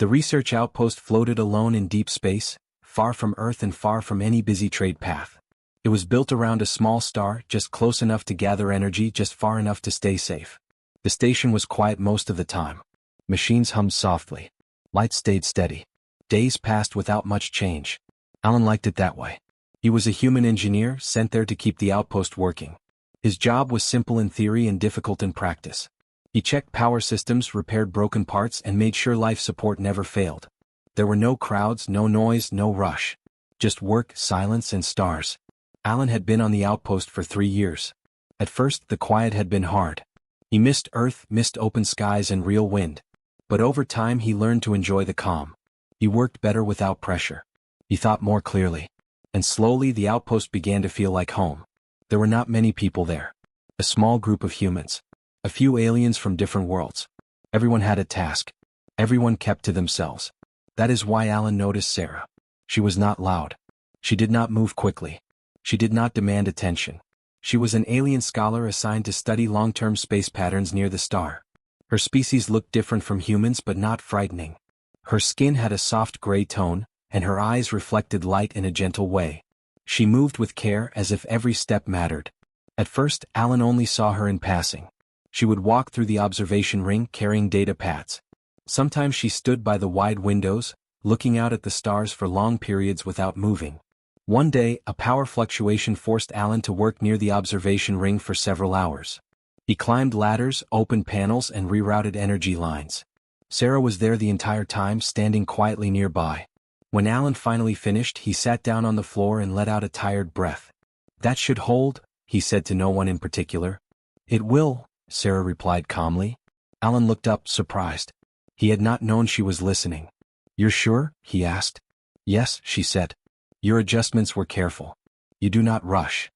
The research outpost floated alone in deep space, far from Earth and far from any busy trade path. It was built around a small star, just close enough to gather energy, just far enough to stay safe. The station was quiet most of the time. Machines hummed softly. Lights stayed steady. Days passed without much change. Alan liked it that way. He was a human engineer sent there to keep the outpost working. His job was simple in theory and difficult in practice. He checked power systems, repaired broken parts, and made sure life support never failed. There were no crowds, no noise, no rush. Just work, silence, and stars. Alan had been on the outpost for 3 years. At first, the quiet had been hard. He missed Earth, missed open skies and real wind. But over time he learned to enjoy the calm. He worked better without pressure. He thought more clearly. And slowly the outpost began to feel like home. There were not many people there. A small group of humans. A few aliens from different worlds. Everyone had a task. Everyone kept to themselves. That is why Alan noticed Sarah. She was not loud. She did not move quickly. She did not demand attention. She was an alien scholar assigned to study long-term space patterns near the star. Her species looked different from humans but not frightening. Her skin had a soft gray tone, and her eyes reflected light in a gentle way. She moved with care as if every step mattered. At first, Alan only saw her in passing. She would walk through the observation ring carrying data pads. Sometimes she stood by the wide windows, looking out at the stars for long periods without moving. One day, a power fluctuation forced Alan to work near the observation ring for several hours. He climbed ladders, opened panels, and rerouted energy lines. Sarah was there the entire time, standing quietly nearby. When Alan finally finished, he sat down on the floor and let out a tired breath. "That should hold," he said to no one in particular. "It will," Sarah replied calmly. Alan looked up, surprised. He had not known she was listening. "You're sure?" he asked. "Yes," she said. "Your adjustments were careful. You do not rush."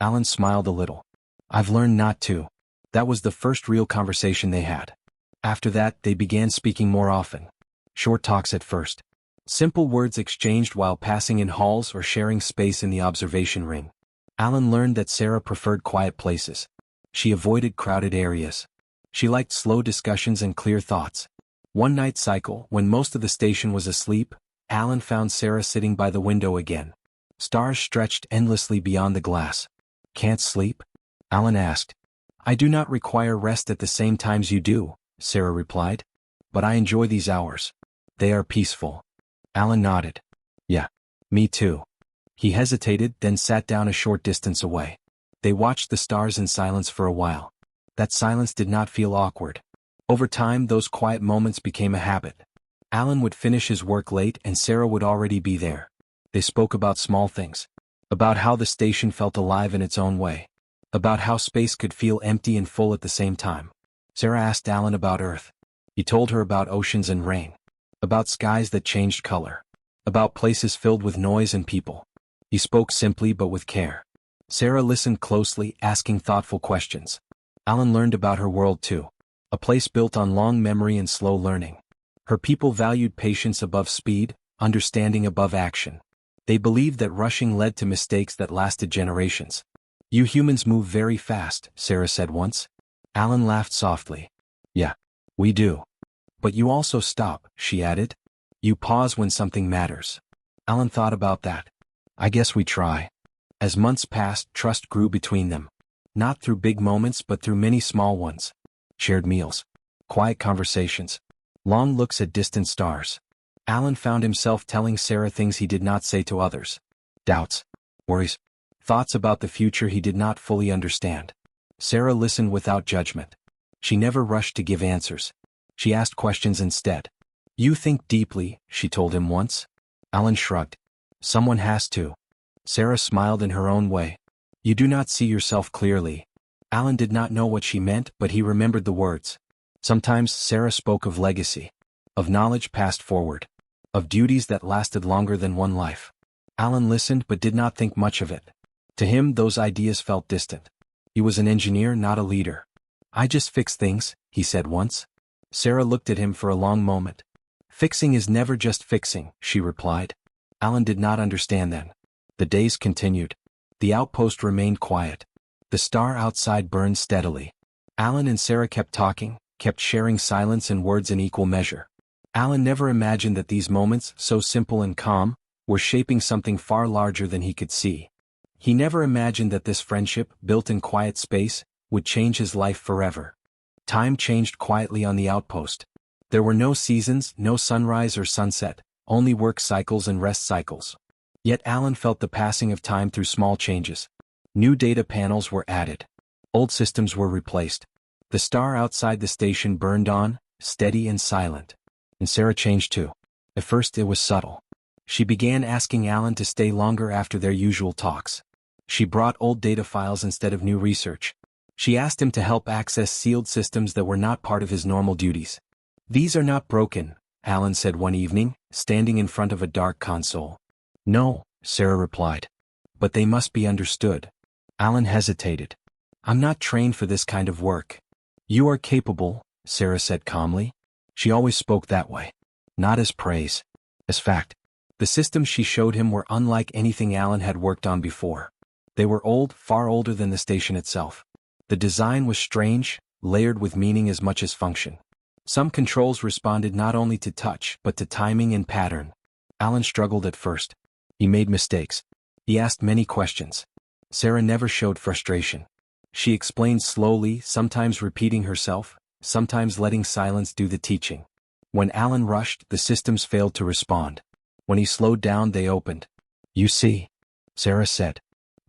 Alan smiled a little. "I've learned not to." That was the first real conversation they had. After that, they began speaking more often. Short talks at first. Simple words exchanged while passing in halls or sharing space in the observation ring. Alan learned that Sarah preferred quiet places. She avoided crowded areas. She liked slow discussions and clear thoughts. One night cycle, when most of the station was asleep, Alan found Sarah sitting by the window again. Stars stretched endlessly beyond the glass. "Can't sleep?" Alan asked. "I do not require rest at the same times you do," Sarah replied. "But I enjoy these hours. They are peaceful." Alan nodded. "Yeah, me too." He hesitated, then sat down a short distance away. They watched the stars in silence for a while. That silence did not feel awkward. Over time, those quiet moments became a habit. Alan would finish his work late and Sarah would already be there. They spoke about small things. About how the station felt alive in its own way. About how space could feel empty and full at the same time. Sarah asked Alan about Earth. He told her about oceans and rain. About skies that changed color. About places filled with noise and people. He spoke simply but with care. Sarah listened closely, asking thoughtful questions. Alan learned about her world too. A place built on long memory and slow learning. Her people valued patience above speed, understanding above action. They believed that rushing led to mistakes that lasted generations. "You humans move very fast," Sarah said once. Alan laughed softly. "Yeah, we do. But you also stop," she added. "You pause when something matters." Alan thought about that. "I guess we try." As months passed, trust grew between them. Not through big moments but through many small ones. Shared meals. Quiet conversations. Long looks at distant stars. Alan found himself telling Sarah things he did not say to others. Doubts. Worries. Thoughts about the future he did not fully understand. Sarah listened without judgment. She never rushed to give answers. She asked questions instead. "You think deeply," she told him once. Alan shrugged. "Someone has to." Sarah smiled in her own way. "You do not see yourself clearly." Alan did not know what she meant, but he remembered the words. Sometimes Sarah spoke of legacy. Of knowledge passed forward. Of duties that lasted longer than one life. Alan listened but did not think much of it. To him, those ideas felt distant. He was an engineer, not a leader. "I just fix things," he said once. Sarah looked at him for a long moment. "Fixing is never just fixing," she replied. Alan did not understand then. The days continued. The outpost remained quiet. The star outside burned steadily. Alan and Sarah kept talking, kept sharing silence and words in equal measure. Alan never imagined that these moments, so simple and calm, were shaping something far larger than he could see. He never imagined that this friendship, built in quiet space, would change his life forever. Time changed quietly on the outpost. There were no seasons, no sunrise or sunset, only work cycles and rest cycles. Yet Alan felt the passing of time through small changes. New data panels were added. Old systems were replaced. The star outside the station burned on, steady and silent. And Sarah changed too. At first it was subtle. She began asking Alan to stay longer after their usual talks. She brought old data files instead of new research. She asked him to help access sealed systems that were not part of his normal duties. "These are not broken," Alan said one evening, standing in front of a dark console. "No," Sarah replied. "But they must be understood." Alan hesitated. "I'm not trained for this kind of work." "You are capable," Sarah said calmly. She always spoke that way. Not as praise. As fact. The systems she showed him were unlike anything Alan had worked on before. They were old, far older than the station itself. The design was strange, layered with meaning as much as function. Some controls responded not only to touch but to timing and pattern. Alan struggled at first. He made mistakes. He asked many questions. Sarah never showed frustration. She explained slowly, sometimes repeating herself, sometimes letting silence do the teaching. When Alan rushed, the systems failed to respond. When he slowed down, they opened. "You see," Sarah said.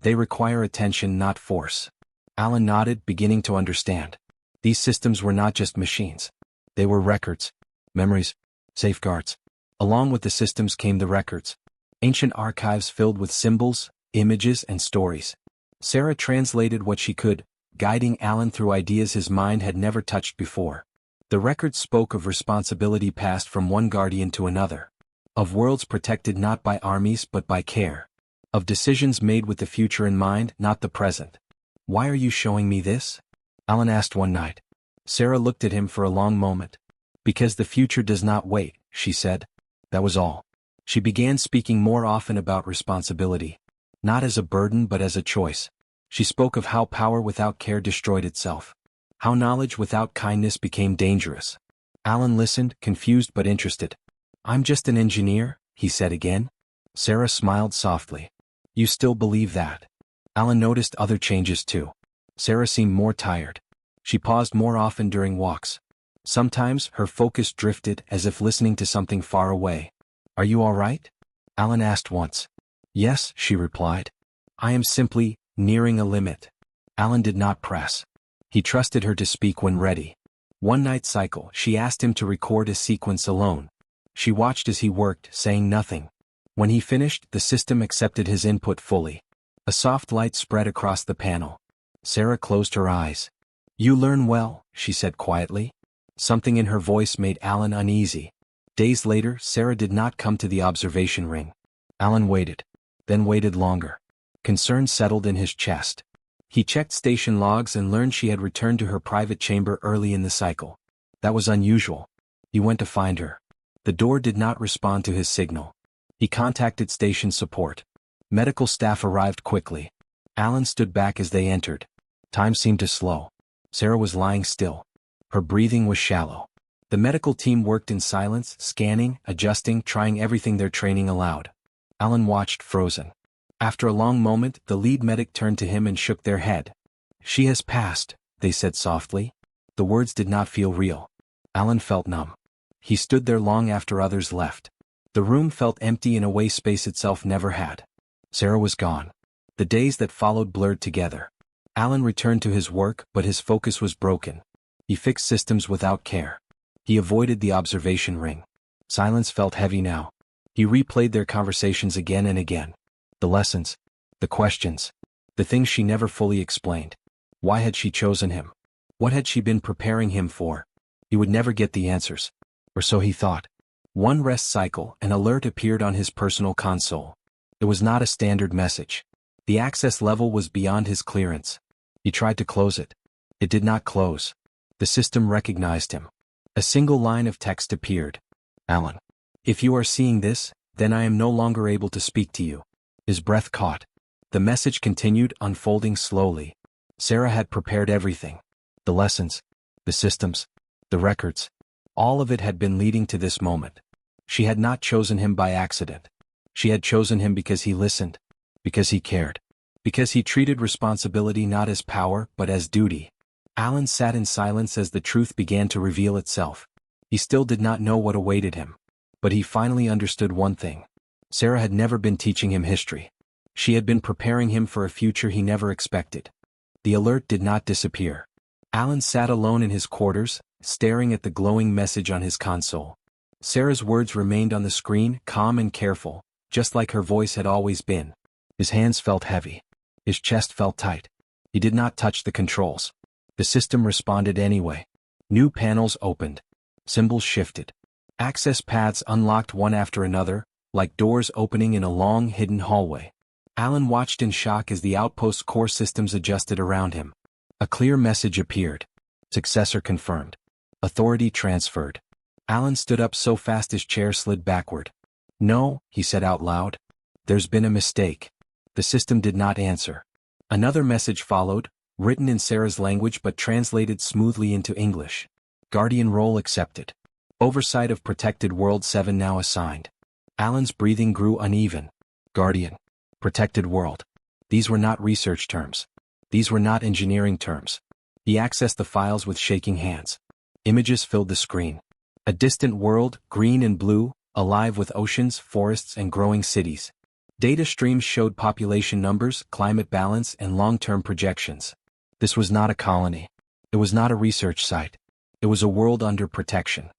"They require attention, not force." Alan nodded, beginning to understand. These systems were not just machines. They were records, memories, safeguards. Along with the systems came the records. Ancient archives filled with symbols, images, and stories. Sarah translated what she could, guiding Alan through ideas his mind had never touched before. The records spoke of responsibility passed from one guardian to another. Of worlds protected not by armies but by care. Of decisions made with the future in mind, not the present. "Why are you showing me this?" Alan asked one night. Sarah looked at him for a long moment. "Because the future does not wait," she said. That was all. She began speaking more often about responsibility. Not as a burden but as a choice. She spoke of how power without care destroyed itself. How knowledge without kindness became dangerous. Alan listened, confused but interested. "I'm just an engineer," he said again. Sarah smiled softly. "You still believe that?" Alan noticed other changes too. Sarah seemed more tired. She paused more often during walks. Sometimes her focus drifted as if listening to something far away. "Are you all right?" Alan asked once. "Yes," she replied. "I am simply nearing a limit." Alan did not press. He trusted her to speak when ready. One night cycle, she asked him to record a sequence alone. She watched as he worked, saying nothing. When he finished, the system accepted his input fully. A soft light spread across the panel. Sarah closed her eyes. "You learn well," she said quietly. Something in her voice made Alan uneasy. Days later, Sarah did not come to the observation ring. Alan waited. Then waited longer. Concern settled in his chest. He checked station logs and learned she had returned to her private chamber early in the cycle. That was unusual. He went to find her. The door did not respond to his signal. He contacted station support. Medical staff arrived quickly. Alan stood back as they entered. Time seemed to slow. Sarah was lying still. Her breathing was shallow. The medical team worked in silence, scanning, adjusting, trying everything their training allowed. Alan watched, frozen. After a long moment, the lead medic turned to him and shook their head. "She has passed," they said softly. The words did not feel real. Alan felt numb. He stood there long after others left. The room felt empty in a way space itself never had. Sarah was gone. The days that followed blurred together. Alan returned to his work, but his focus was broken. He fixed systems without care. He avoided the observation ring. Silence felt heavy now. He replayed their conversations again and again. The lessons. The questions. The things she never fully explained. Why had she chosen him? What had she been preparing him for? He would never get the answers. Or so he thought. One rest cycle, an alert appeared on his personal console. It was not a standard message. The access level was beyond his clearance. He tried to close it. It did not close. The system recognized him. A single line of text appeared. "Alan. If you are seeing this, then I am no longer able to speak to you." His breath caught. The message continued, unfolding slowly. Sarah had prepared everything. The lessons. The systems. The records. All of it had been leading to this moment. She had not chosen him by accident. She had chosen him because he listened, because he cared, because he treated responsibility not as power but as duty. Alan sat in silence as the truth began to reveal itself. He still did not know what awaited him. But he finally understood one thing. Sarah had never been teaching him history. She had been preparing him for a future he never expected. The alert did not disappear. Alan sat alone in his quarters, staring at the glowing message on his console. Sarah's words remained on the screen, calm and careful, just like her voice had always been. His hands felt heavy. His chest felt tight. He did not touch the controls. The system responded anyway. New panels opened. Symbols shifted. Access paths unlocked one after another, like doors opening in a long, hidden hallway. Alan watched in shock as the outpost's core systems adjusted around him. A clear message appeared. Successor confirmed. Authority transferred. Alan stood up so fast his chair slid backward. "No," he said out loud. "There's been a mistake." The system did not answer. Another message followed, written in Sarah's language but translated smoothly into English. Guardian role accepted. Oversight of protected world 7 now assigned. Alan's breathing grew uneven. Guardian. Protected world. These were not research terms. These were not engineering terms. He accessed the files with shaking hands. Images filled the screen. A distant world, green and blue, alive with oceans, forests and growing cities. Data streams showed population numbers, climate balance and long-term projections. This was not a colony. It was not a research site. It was a world under protection.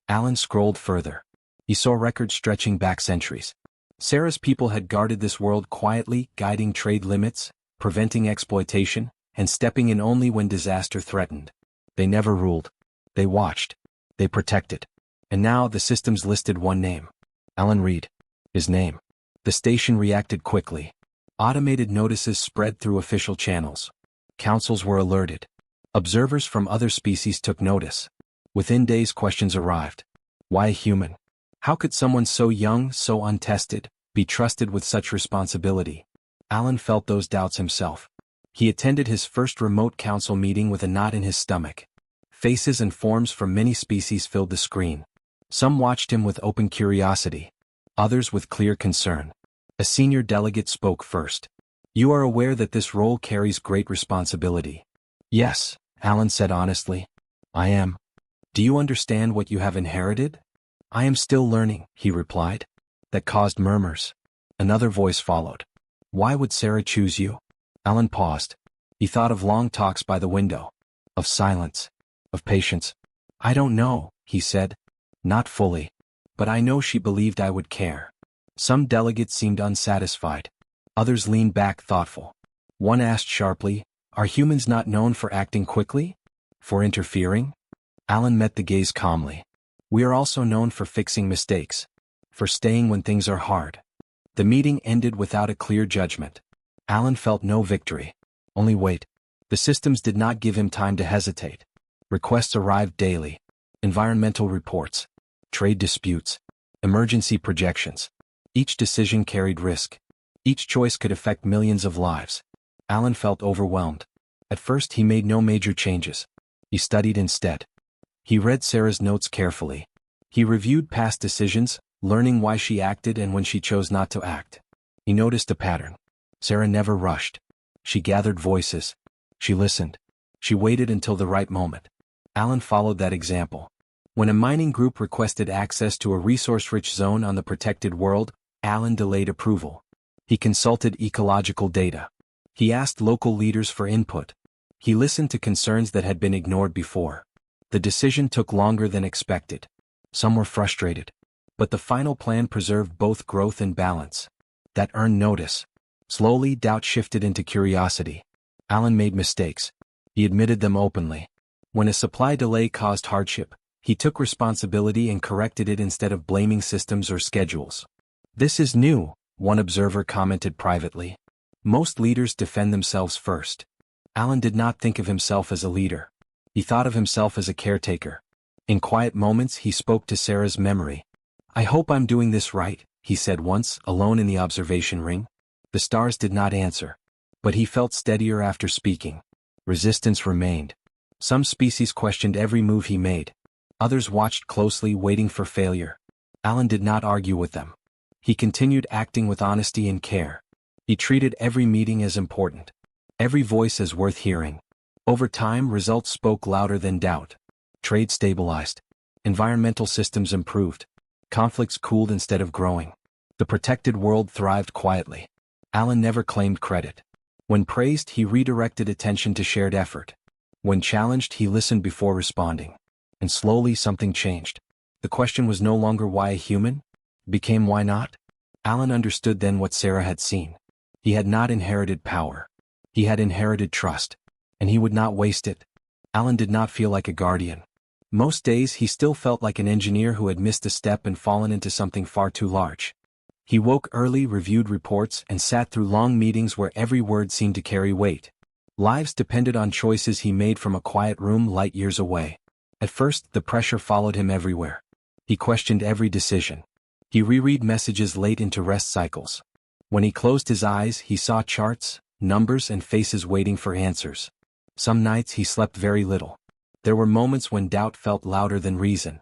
Alan scrolled further. He saw records stretching back centuries. Sarah's people had guarded this world quietly, guiding trade limits, preventing exploitation, and stepping in only when disaster threatened. They never ruled. They watched. They protected. And now the systems listed one name. Alan Reed. His name. The station reacted quickly. Automated notices spread through official channels. Councils were alerted. Observers from other species took notice. Within days questions arrived. Why a human? How could someone so young, so untested, be trusted with such responsibility? Alan felt those doubts himself. He attended his first remote council meeting with a knot in his stomach. Faces and forms from many species filled the screen. Some watched him with open curiosity. Others with clear concern. A senior delegate spoke first. "You are aware that this role carries great responsibility." "Yes," Alan said honestly. "I am." "Do you understand what you have inherited?" "I am still learning," he replied. That caused murmurs. Another voice followed. "Why would Sarah choose you?" Alan paused. He thought of long talks by the window. Of silence. Of patience. "I don't know," he said. "Not fully. But I know she believed I would care." Some delegates seemed unsatisfied. Others leaned back thoughtful. One asked sharply, "Are humans not known for acting quickly? For interfering?" Alan met the gaze calmly. "We are also known for fixing mistakes. For staying when things are hard." The meeting ended without a clear judgment. Alan felt no victory. Only wait. The systems did not give him time to hesitate. Requests arrived daily. Environmental reports. Trade disputes. Emergency projections. Each decision carried risk. Each choice could affect millions of lives. Alan felt overwhelmed. At first he made no major changes. He studied instead. He read Sarah's notes carefully. He reviewed past decisions, learning why she acted and when she chose not to act. He noticed a pattern. Sarah never rushed. She gathered voices. She listened. She waited until the right moment. Alan followed that example. When a mining group requested access to a resource-rich zone on the protected world, Alan delayed approval. He consulted ecological data. He asked local leaders for input. He listened to concerns that had been ignored before. The decision took longer than expected. Some were frustrated. But the final plan preserved both growth and balance. That earned notice. Slowly, doubt shifted into curiosity. Alan made mistakes. He admitted them openly. When a supply delay caused hardship, he took responsibility and corrected it instead of blaming systems or schedules. "This is new," one observer commented privately. "Most leaders defend themselves first." Alan did not think of himself as a leader. He thought of himself as a caretaker. In quiet moments he spoke to Sarah's memory. "I hope I'm doing this right," he said once, alone in the observation ring. The stars did not answer. But he felt steadier after speaking. Resistance remained. Some species questioned every move he made. Others watched closely, waiting for failure. Alan did not argue with them. He continued acting with honesty and care. He treated every meeting as important, every voice as worth hearing. Over time, results spoke louder than doubt. Trade stabilized. Environmental systems improved. Conflicts cooled instead of growing. The protected world thrived quietly. Alan never claimed credit. When praised, he redirected attention to shared effort. When challenged, he listened before responding. And slowly something changed. The question was no longer why a human? It became why not? Alan understood then what Sarah had seen. He had not inherited power. He had inherited trust. And he would not waste it. Alan did not feel like a guardian. Most days he still felt like an engineer who had missed a step and fallen into something far too large. He woke early, reviewed reports, and sat through long meetings where every word seemed to carry weight. Lives depended on choices he made from a quiet room light years away. At first, the pressure followed him everywhere. He questioned every decision. He reread messages late into rest cycles. When he closed his eyes, he saw charts, numbers, and faces waiting for answers. Some nights he slept very little. There were moments when doubt felt louder than reason.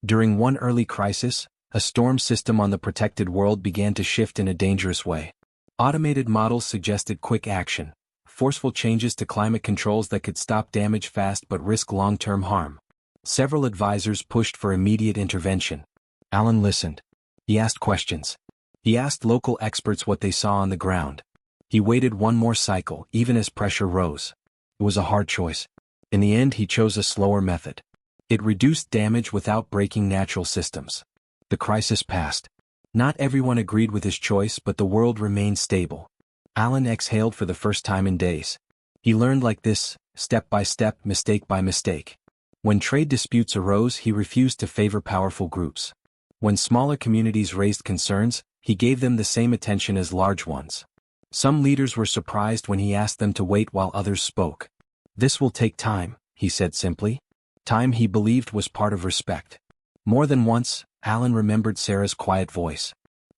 During one early crisis, a storm system on the protected world began to shift in a dangerous way. Automated models suggested quick action, forceful changes to climate controls that could stop damage fast but risk long-term harm. Several advisors pushed for immediate intervention. Alan listened. He asked questions. He asked local experts what they saw on the ground. He waited one more cycle, even as pressure rose. It was a hard choice. In the end, he chose a slower method. It reduced damage without breaking natural systems. The crisis passed. Not everyone agreed with his choice, but the world remained stable. Alan exhaled for the first time in days. He learned like this, step by step, mistake by mistake. When trade disputes arose, he refused to favor powerful groups. When smaller communities raised concerns, he gave them the same attention as large ones. Some leaders were surprised when he asked them to wait while others spoke. "This will take time," he said simply. Time he believed was part of respect. More than once, Alan remembered Sarah's quiet voice.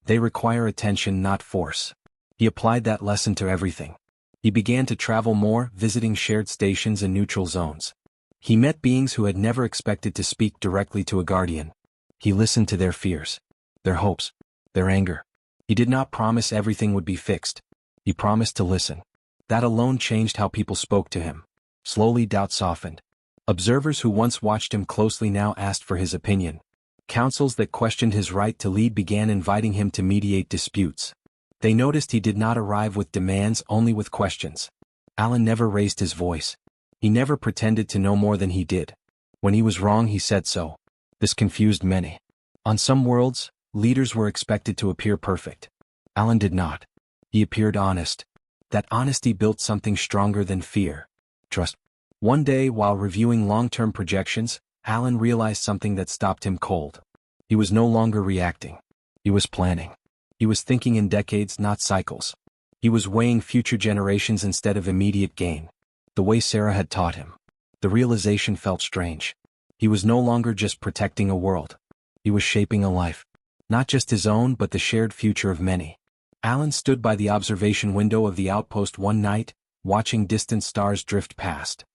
They require attention, not force. He applied that lesson to everything. He began to travel more, visiting shared stations and neutral zones. He met beings who had never expected to speak directly to a guardian. He listened to their fears, their hopes, their anger. He did not promise everything would be fixed. He promised to listen. That alone changed how people spoke to him. Slowly, doubt softened. Observers who once watched him closely now asked for his opinion. Councils that questioned his right to lead began inviting him to mediate disputes. They noticed he did not arrive with demands, only with questions. Alan never raised his voice. He never pretended to know more than he did. When he was wrong, he said so. This confused many. On some worlds, leaders were expected to appear perfect. Alan did not. He appeared honest. That honesty built something stronger than fear. Trust. One day, while reviewing long-term projections, Alan realized something that stopped him cold. He was no longer reacting. He was planning. He was thinking in decades, not cycles. He was weighing future generations instead of immediate gain. The way Sarah had taught him. The realization felt strange. He was no longer just protecting a world. He was shaping a life. Not just his own, but the shared future of many. Alan stood by the observation window of the outpost one night, watching distant stars drift past.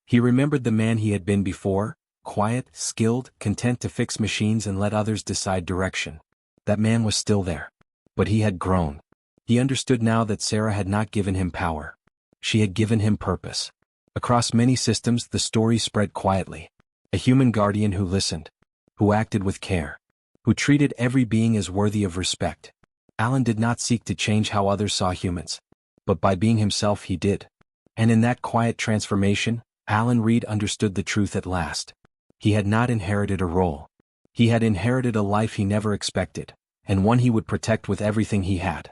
He remembered the man he had been before, quiet, skilled, content to fix machines and let others decide direction. That man was still there. But he had grown. He understood now that Sarah had not given him power. She had given him purpose. Across many systems, the story spread quietly. A human guardian who listened, who acted with care, who treated every being as worthy of respect. Alan did not seek to change how others saw humans. But by being himself he did. And in that quiet transformation, Alan Reed understood the truth at last. He had not inherited a role. He had inherited a life he never expected, and one he would protect with everything he had.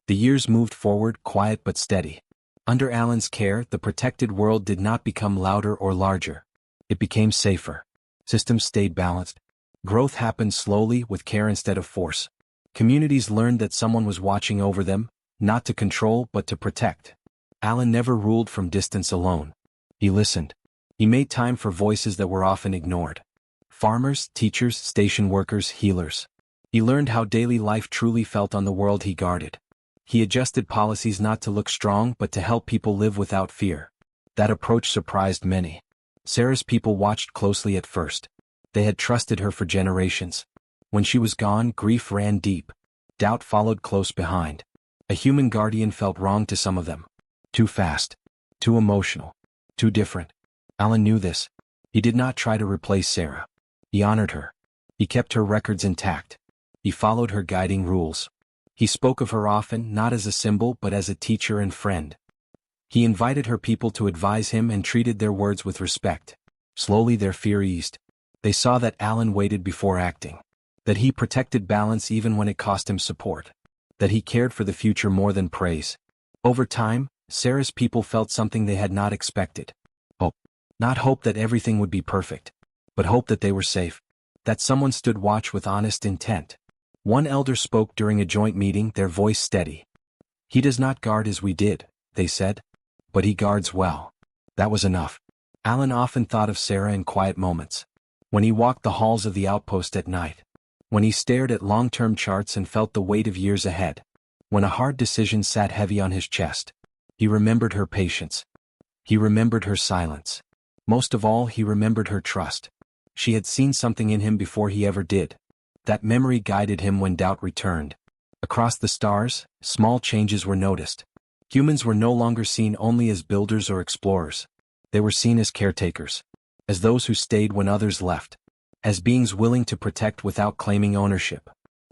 The years moved forward, quiet but steady. Under Alan's care, the protected world did not become louder or larger. It became safer. Systems stayed balanced. Growth happened slowly, with care instead of force. Communities learned that someone was watching over them, not to control but to protect. Alan never ruled from distance alone. He listened. He made time for voices that were often ignored. Farmers, teachers, station workers, healers. He learned how daily life truly felt on the world he guarded. He adjusted policies not to look strong but to help people live without fear. That approach surprised many. Sarah's people watched closely at first. They had trusted her for generations. When she was gone, grief ran deep. Doubt followed close behind. A human guardian felt wrong to some of them. Too fast. Too emotional. Too different. Alan knew this. He did not try to replace Sarah. He honored her. He kept her records intact. He followed her guiding rules. He spoke of her often, not as a symbol but as a teacher and friend. He invited her people to advise him and treated their words with respect. Slowly their fear eased. They saw that Alan waited before acting. That he protected balance even when it cost him support. That he cared for the future more than praise. Over time, Sarah's people felt something they had not expected. Hope. Not hope that everything would be perfect, but hope that they were safe. That someone stood watch with honest intent. One elder spoke during a joint meeting, their voice steady. "He does not guard as we did," they said. "But he guards well." That was enough. Alan often thought of Sarah in quiet moments. When he walked the halls of the outpost at night. When he stared at long-term charts and felt the weight of years ahead. When a hard decision sat heavy on his chest. He remembered her patience. He remembered her silence. Most of all, he remembered her trust. She had seen something in him before he ever did. That memory guided him when doubt returned. Across the stars, small changes were noticed. Humans were no longer seen only as builders or explorers. They were seen as caretakers. As those who stayed when others left. As beings willing to protect without claiming ownership.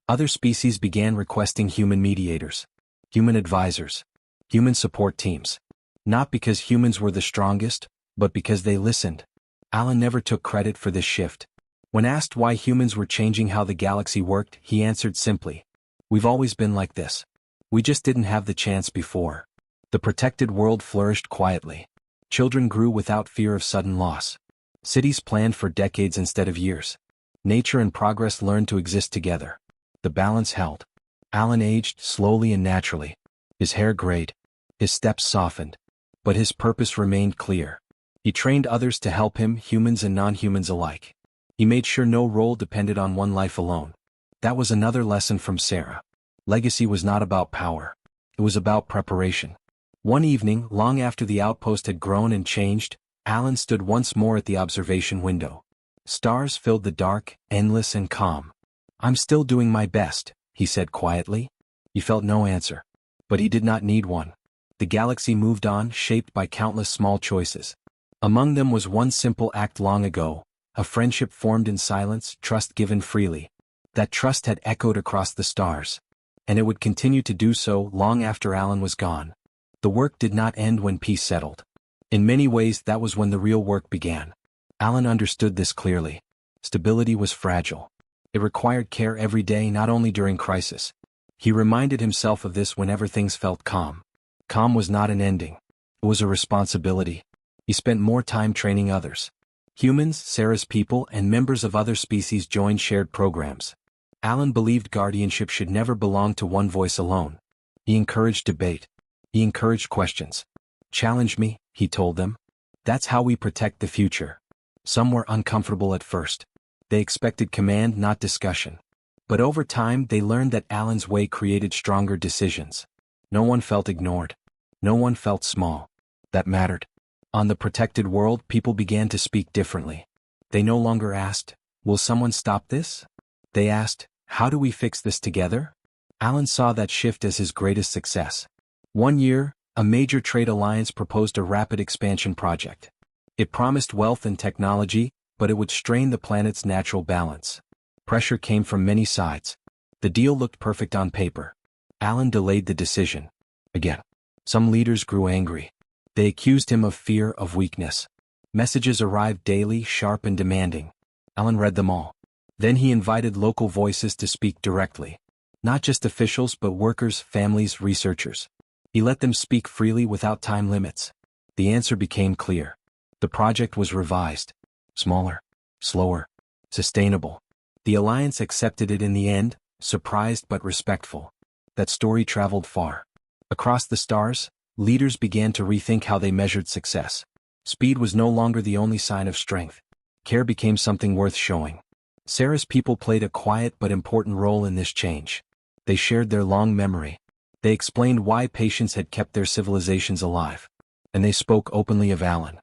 Other species began requesting human mediators. Human advisors. Human support teams. Not because humans were the strongest, but because they listened. Alan never took credit for this shift. When asked why humans were changing how the galaxy worked, he answered simply, "We've always been like this. We just didn't have the chance before." The protected world flourished quietly. Children grew without fear of sudden loss. Cities planned for decades instead of years. Nature and progress learned to exist together. The balance held. Alan aged slowly and naturally. His hair grayed. His steps softened. But his purpose remained clear. He trained others to help him, humans and non-humans alike. He made sure no role depended on one life alone. That was another lesson from Sarah. Legacy was not about power. It was about preparation. One evening, long after the outpost had grown and changed, Alan stood once more at the observation window. Stars filled the dark, endless and calm. "I'm still doing my best," he said quietly. He felt no answer. But he did not need one. The galaxy moved on, shaped by countless small choices. Among them was one simple act long ago, a friendship formed in silence, trust given freely. That trust had echoed across the stars. And it would continue to do so long after Alan was gone. The work did not end when peace settled. In many ways, that was when the real work began. Alan understood this clearly. Stability was fragile. It required care every day, not only during crisis. He reminded himself of this whenever things felt calm. Calm was not an ending. It was a responsibility. He spent more time training others. Humans, Sarah's people, and members of other species joined shared programs. Alan believed guardianship should never belong to one voice alone. He encouraged debate. He encouraged questions. "Challenge me," he told them. "That's how we protect the future." Some were uncomfortable at first. They expected command, not discussion. But over time, they learned that Alan's way created stronger decisions. No one felt ignored. No one felt small. That mattered. On the protected world, people began to speak differently. They no longer asked, "Will someone stop this?" They asked, "How do we fix this together?" Alan saw that shift as his greatest success. One year, a major trade alliance proposed a rapid expansion project. It promised wealth and technology, but it would strain the planet's natural balance. Pressure came from many sides. The deal looked perfect on paper. Alan delayed the decision. Again. Some leaders grew angry. They accused him of fear, of weakness. Messages arrived daily, sharp and demanding. Alan read them all. Then he invited local voices to speak directly. Not just officials but workers, families, researchers. He let them speak freely without time limits. The answer became clear. The project was revised. Smaller. Slower. Sustainable. The alliance accepted it in the end, surprised but respectful. That story traveled far. Across the stars, leaders began to rethink how they measured success. Speed was no longer the only sign of strength. Care became something worth showing. Sarah's people played a quiet but important role in this change. They shared their long memory. They explained why patience had kept their civilizations alive. And they spoke openly of Alan.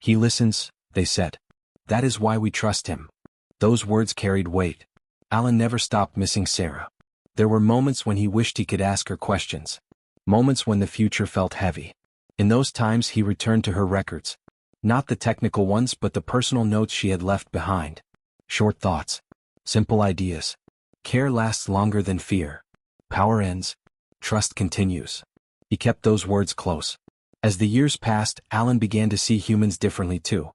"He listens," they said. "That is why we trust him." Those words carried weight. Alan never stopped missing Sarah. There were moments when he wished he could ask her questions. Moments when the future felt heavy. In those times he returned to her records. Not the technical ones but the personal notes she had left behind. Short thoughts. Simple ideas. Care lasts longer than fear. Power ends. Trust continues. He kept those words close. As the years passed, Alan began to see humans differently too.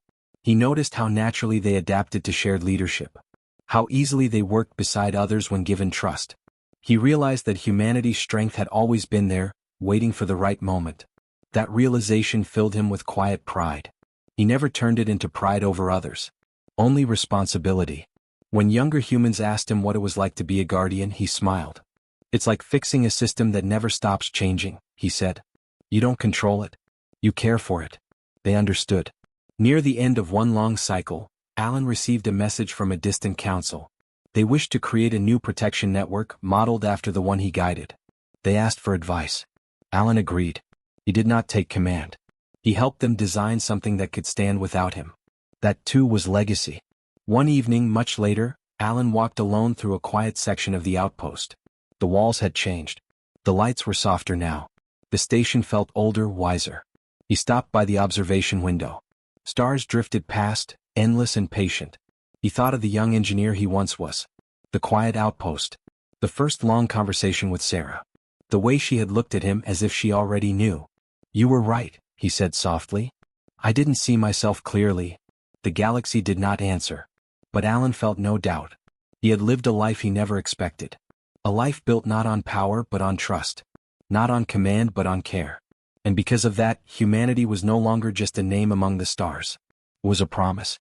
He noticed how naturally they adapted to shared leadership. How easily they worked beside others when given trust. He realized that humanity's strength had always been there, waiting for the right moment. That realization filled him with quiet pride. He never turned it into pride over others. Only responsibility. When younger humans asked him what it was like to be a guardian, he smiled. It's like fixing a system that never stops changing, he said. You don't control it. You care for it. They understood. Near the end of one long cycle, Alan received a message from a distant council. They wished to create a new protection network modeled after the one he guided. They asked for advice. Alan agreed. He did not take command. He helped them design something that could stand without him. That too was legacy. One evening, much later, Alan walked alone through a quiet section of the outpost. The walls had changed. The lights were softer now. The station felt older, wiser. He stopped by the observation window. Stars drifted past, endless and patient. He thought of the young engineer he once was. The quiet outpost. The first long conversation with Sarah. The way she had looked at him as if she already knew. You were right, he said softly. I didn't see myself clearly. The galaxy did not answer. But Alan felt no doubt. He had lived a life he never expected. A life built not on power but on trust. Not on command but on care. And because of that, humanity was no longer just a name among the stars. It was a promise.